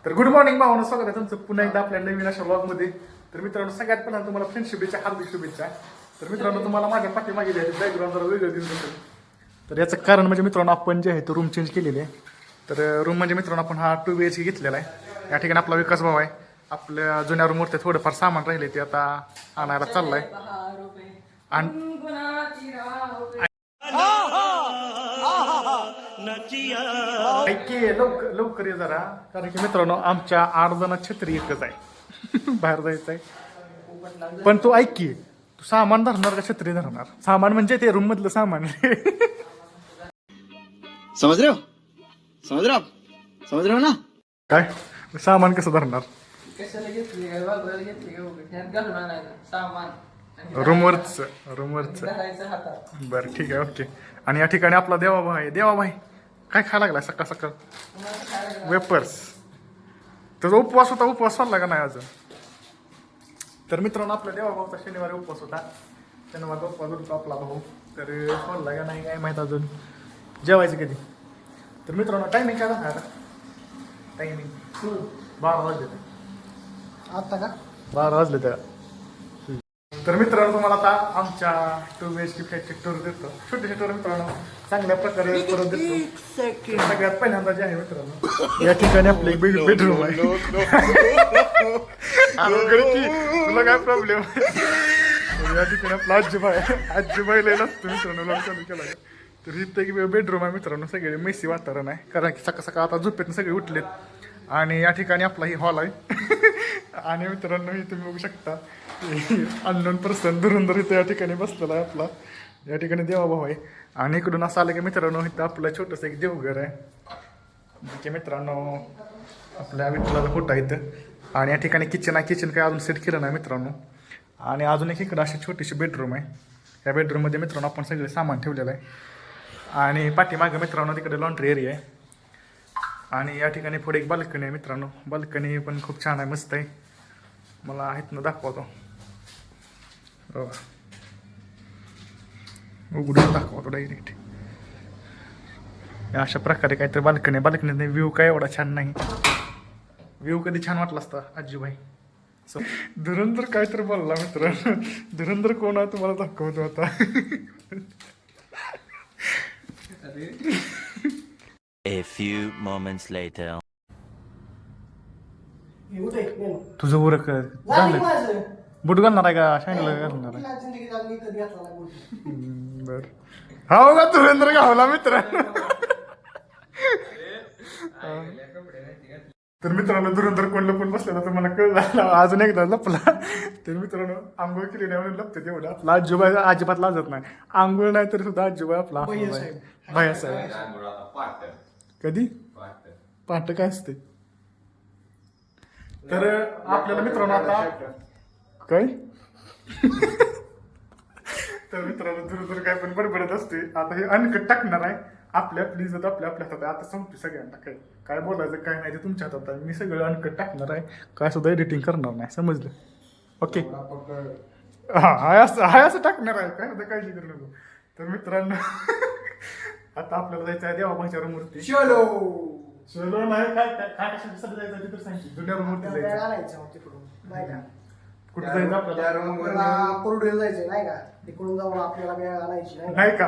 तर good morning भावना, स्वागत आहे तुमचं पुन्हा एकदा आपल्या नवीन अशा व्लॉगमध्ये. तर मित्रांनो, सगळ्यात पहिल्यांदा तुम्हाला फ्रेंडशिपच्या हार्दिक शुभेच्छा. तर मित्रांनो, तुम्हाला माझ्या पाठीमागे द्यायचे बॅकग्राऊंड जरा वेगळं दिसत असेल. तर याचं कारण म्हणजे मित्रांनो, आपण जे आहे तो रूम चेंज केलेली आहे. तर रूम म्हणजे मित्रांनो, आपण हा 2 BHK घेतलेला आहे. या ठिकाणी आपला विकास भाव आहे. आपल्या जुन्या रूमवरती थोडंफार सामान राहिले ते आता आणायला चाललाय. आणि लवकर लवकर ये जरा, कारण की मित्रांनो आमच्या 8 जणांची छत्री एकच आहे. बाहेर जायचं आहे. पण तू ऐक की, तू सामान धरणार का छत्री धरणार? सामान म्हणजे ते रूम मधलं सामान. समझ रहे हो समझ रहे हो आप समझ रहे हो ना. काय सामान कसं धरणार? रूमवरच बरं ठीक आहे, ओके. आणि या ठिकाणी आपला देवाभाई आहे. देवाभाई काय खायला लागलाय सकाळ सकाळ? वेपर्स. त्याचा उपवास होता, उपवास सोडला का नाही अजून? तर मित्रांनो, आपल्या देवाभाऊचा शनिवारी उपवास होता. शनिवारचा उपवास होता आपला भाऊ. तर सोडला का नाही काय माहीत अजून. जेवायचं कधी? तर मित्रांनो, टायमिंग काय झाला? टायमिंग 12 वाजले. आता का 12 वाजले त्या. तर मित्रांनो, तुम्हाला आता आमच्या 2 BHK फ्लॅटची टूर देतो. छोटे टूर मित्रांनो चांगल्या प्रकारे करून देतो. सगळ्यात पहिल्यांदा जे आहे मित्रांनो, या ठिकाणी आपलं एक बेडरूम आहे. तुला काय प्रॉब्लेम? या ठिकाणी आपला आजीबाई लय लागतो मित्रांनो, लॉक चालू केला. तर इथं एक बेडरूम आहे मित्रांनो. सगळे मेसी वातावरण आहे, कारण की सकाळ सकाळ आता झोपेतून सगळे उठलेत. आणि या ठिकाणी आपला ही हॉल आहे. आणि मित्रांनो, हे तुम्ही बघू शकता, अननोन पर्सन धुरंधर इथं या ठिकाणी बसलेला आहे आपला. या ठिकाणी देवाभाऊ आहे. आणि इकडून असं आलं की मित्रांनो, इथं आपलं छोटंसं एक देवघर आहे. की मित्रांनो, आपल्या विठ्ठलाचा फोटो आहे इथं. आणि या ठिकाणी किचन आहे. किचन काय अजून सेट केलं नाही मित्रांनो. आणि अजून एक इकडं अशी छोटीशी बेडरूम आहे. या बेडरूममध्ये मित्रांनो आपण सगळे सामान ठेवलेलं आहे. आणि पाठीमागं मित्रांनो तिकडे लॉन्ड्री एरिया आहे. आणि या ठिकाणी पुढे एक बाल्कनी आहे मित्रांनो. बाल्कनी पण खूप छान आहे, मस्त आहे. मला इथनं दाखवतो, उघडून दाखवतो डायरेक्ट. अशा प्रकारे काहीतरी बाल्कनीने व्ह्यू काय एवढा छान नाही. व्ह्यू कधी छान वाटला असता आजीबाई. धुरंधर काहीतरी बोलला मित्रांनो. धुरंधर कोण आहे तुम्हाला दाखवतो आता. A few moments later. तुझं उरक झालं. बुट घालणार आहे का? शाईनला घालणार आहे? बर. हो का, धुरेंद्र गावला मित्रांनो. तर मित्रांनो, धुरंधर कोण लपून बसलेला तर मला कळलं. अजून एकदा लपला. तर मित्रांनो, आंघोळ केली नाही म्हणून लपते तेवढं. आपला आजोबाई अजिबात लाजत नाही. आंघोळ नाही तरी सुद्धा आजोबाई आपला भैया साहेब. कधी पाठ काय असते? तर आपल्याला मित्रांनो आता काय तर मित्रांनो, धुरंधर काय पण बडबडत असते. आता हे अनकट टाकणार आहे. आपल्या प्लीज आपल्या हातात आहे. आता सांगतो सगळ्यांना काय बोलायचं काय नाही ते तुमच्या हातात आहे. मी सगळं अनकट टाकणार आहे. काय सुद्धा एडिटिंग करणार नाही, समजलं? ओके. हाय असं टाकणार आहे. काय सुद्धा काळजी करू नको. तर मित्रांनो, आता आपल्याला जायचं आहे देवाभाईच्या रूमवरती. चलो नाही काय काय कशासाठी जायचं ते तर सांगते. जुन्या रूमवरती जायचं. कुठे जायचं आपल्याला? कोरडे जायचं नाही का, तिकडून जाऊन आपल्याला बॅग आणायची नाही का?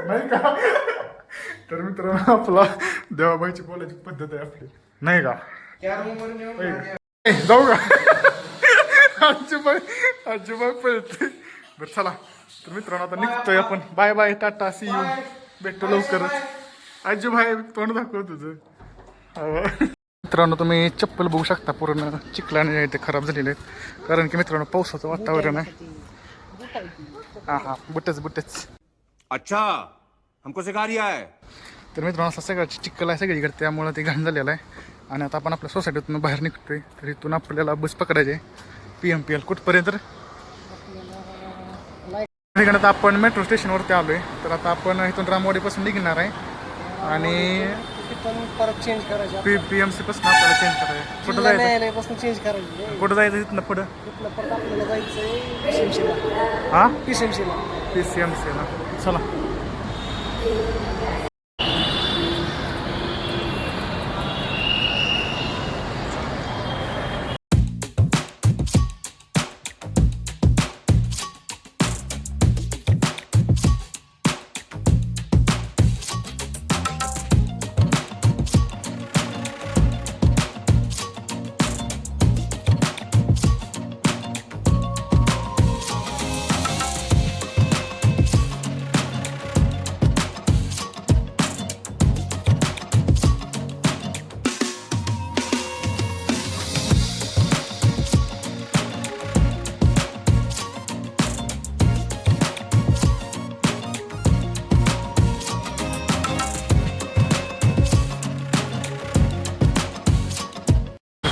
नाही का? तर मित्रांनो, आपला देवाबाईची बोलायची पद्धत आहे आपली, नाही का? जाऊ का? आजीबाई पळते. बरं चला. तर मित्रांनो, आता निघतोय आपण. Bye bye, tata, see you. भेटतो लवकरच. आजीबाई तोंड दाखव तुझं. मित्रांनो, तुम्ही चप्पल बघू शकता, पूर्ण चिखलाने इथे खराब झालेले आहेत, कारण की मित्रांनो पावसाचं वातावरण आहे. हा बुटच. अच्छा हमको सिखा रिया है. तर मित्रांनो, असं सगळं चिखल आहे सगळीकडे, त्यामुळे ते घाण झालेलं आहे. आणि आता आपण आपल्या सोसायटीतून बाहेर निघतोय. तर इथून आपल्याला बस पकडायची आहे PMPL कुठपर्यंत. ठिकाणी आता आपण मेट्रो स्टेशनवरती आलोय. तर आता आपण इथून रामवाडीपासून निघणार आहे. आणि परत चेंज करायचं. PMC पासून आपल्याला चेंज करायचं. कुठं जायचं? चेंज करायचं. कुठं जायचं तिथनं पुढं? परत आपल्याला जायचंय हा PCMC ला. चला.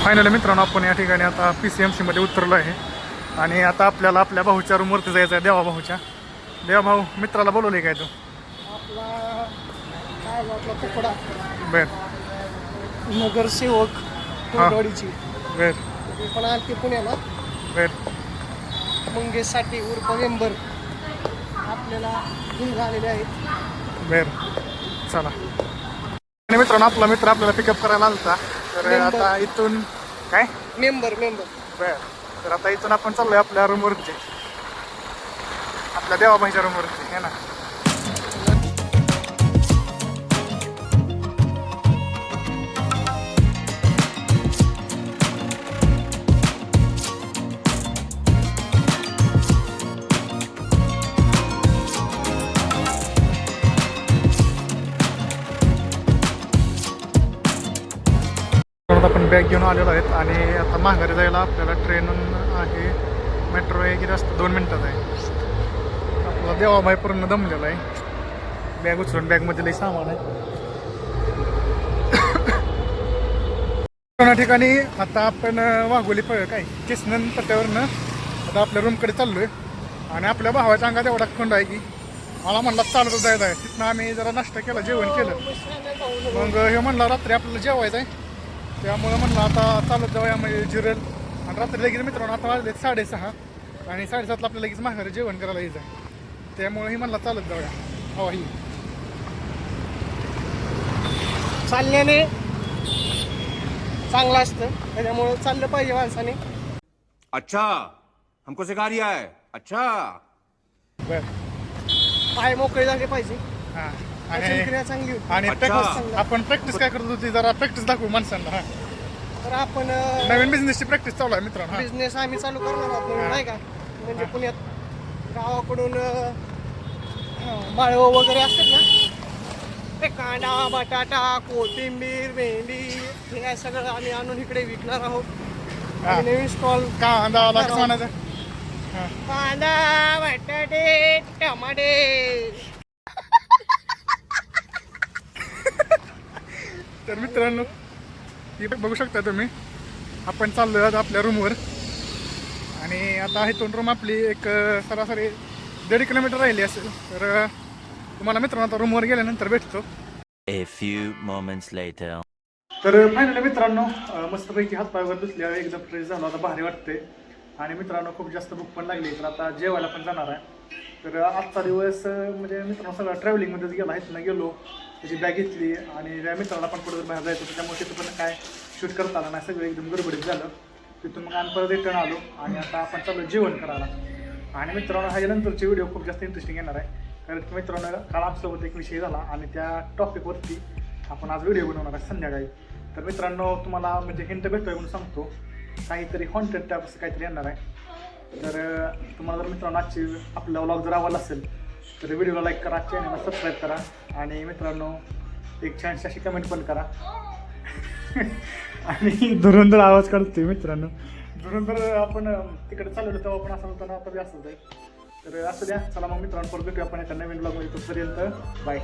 फायनली मित्रांनो आपण या ठिकाणी आता PCMC मध्ये उतरलो आहे आणि आता आपल्याला आपल्या भाऊच्या रूमवरती जायचं आहे, देवा भाऊच्या. देवा भाऊ मित्राला बोलवले काय तू? आपला काय आपला तुकडा बर नगरसेवक कोंडवाडीची बर ते पण आलते पुण्याला बर मंगेशसाठी उर्फ मेंबर आपल्याला घेऊन झालेले आहेत. बर चला. आणि मित्रांनो आपला मित्र आपल्याला पिकअप करायला आलता तर मेंबर. आता इथून काय मेंबर बर तर आता इथून आपण चाललोय आपल्या रूमवरती, आपल्या देवाबाईच्या रूमवरती है ना. परत आपण बॅग घेऊन आलेलो आहेत आणि आता माघारी जायला आपल्याला ट्रेन आहे, मेट्रो आहे की रस्ता 2 मिनिटात आहे. आपला देवाबाई पूर्ण दमलेला आहे, बॅग उचलून बॅगमध्ये लई सामान आहे. त्या ठिकाणी आता आपण वाघोली काय किसनन पट्ट्यावरनं आता आपल्या रूमकडे चाललोय आणि आपल्या भावाच्या अंगात एवढा खंड आहे की मला म्हणला चालतच जायचं आहे. तिथनं आम्ही जरा नाश्ता केला, जेवण केलं. मग हे म्हणलं रात्री आपल्याला जेवायचं आहे, त्यामुळे म्हणलं आता चालत जाऊया म्हणजे जिरेल. आणि रात्री लगेच मित्रांनो आता वाजले 6:30 आणि 7:30ला आपल्याला लगेच माघारी जेवण करायला यायचं आहे, त्यामुळे म्हणलं चालत जाऊया. हवा ही चालण्याने चांगलं असतं, त्याच्यामुळं चाललं पाहिजे माणसाने. अच्छा हमको सिखा रिया है. अच्छा बर पाय मोकळे झाले पाहिजे, हां. पचनक्रिया चांगली होती. आणि अच्छा. प्रॅक्टिस आपण प्रॅक्टिस काय करत होती, जरा प्रॅक्टिस दाखवू माणसांना. हां तर आपण नवीन बिझनेसची प्रॅक्टिस चालू आहे मित्रांनो. हां. बिझनेस आम्ही चालू करणार आहोत म्हणून, नाही का. म्हणजे पुण्यात गावाकडून माळव वगैरे असतात ना, ते कांदा बटाटा कोथिंबीर भेंडी हे काय सगळं आम्ही आणून इकडे विकणार आहोत. हां. आणि नवीन स्टॉल कांदा आला कसं म्हणायचं. हां. कांदा बटाटे टमाटे. तर मित्रांनो हे बघू शकता तुम्ही, आपण चाललो आहोत आपल्या रूमवर आणि आता इथून रूम आपली एक सरासरी 1.5 किलोमीटर राहिली असेल. तर तुम्हाला मित्रांनो आता रूमवर गेल्यानंतर भेटतो. A few moments later. तर फायनली मित्रांनो मस्तपैकी हातपायवर दुसल्या एकदम फ्रेश झाला, आता भारी वाटते. आणि मित्रांनो खूप जास्त भूक पण लागली, तर आता जेवायला पण जाणार आहे. तर आजचा दिवस म्हणजे मित्रांनो सगळा ट्रॅव्हलिंगमध्येच गेला. इथनं गेलो, त्याची बॅग घेतली आणि त्या मित्राला पण पुढे बाहेर जायचं होतं, त्यामुळे तिथं पण काय शूट करता आलं नाही, सगळं एकदम गडबडीत झालं. तिथून मग आम्ही परत रिटर्न आलो आणि आता आपण चाललो जेवण करायला. आणि मित्रांनो ह्याच्यानंतरचे व्हिडिओ खूप जास्त इंटरेस्टिंग येणार आहे, कारण की मित्रांनो काल आमच्यासोबत एक विषय झाला आणि त्या टॉपिकवरती आपण आज व्हिडिओ बनवणार आहे संध्याकाळी. तर मित्रांनो तुम्हाला म्हणजे हिंट भेटतोय म्हणून सांगतो, काहीतरी कॉन्टेंट टाईप असं काहीतरी येणार आहे. तर तुम्हाला जर मित्रांनो आजची आपला व्लॉग जर आवडला असेल तर व्हिडिओला लाईक करा, चॅनलला सबस्क्राईब करा आणि मित्रांनो एक छानशी अशी कमेंट पण करा. आणि धुरंधर आवाज काढतोय मित्रांनो, धुरंधर आपण तिकडे चालवलं तेव्हा पण असं होतं ना, आता बी असंच आहे. तर असं द्या. चला मग मित्रांनो परत भेटूया आपण एका नवीन ब्लॉगमध्ये. तोपर्यंत बाय.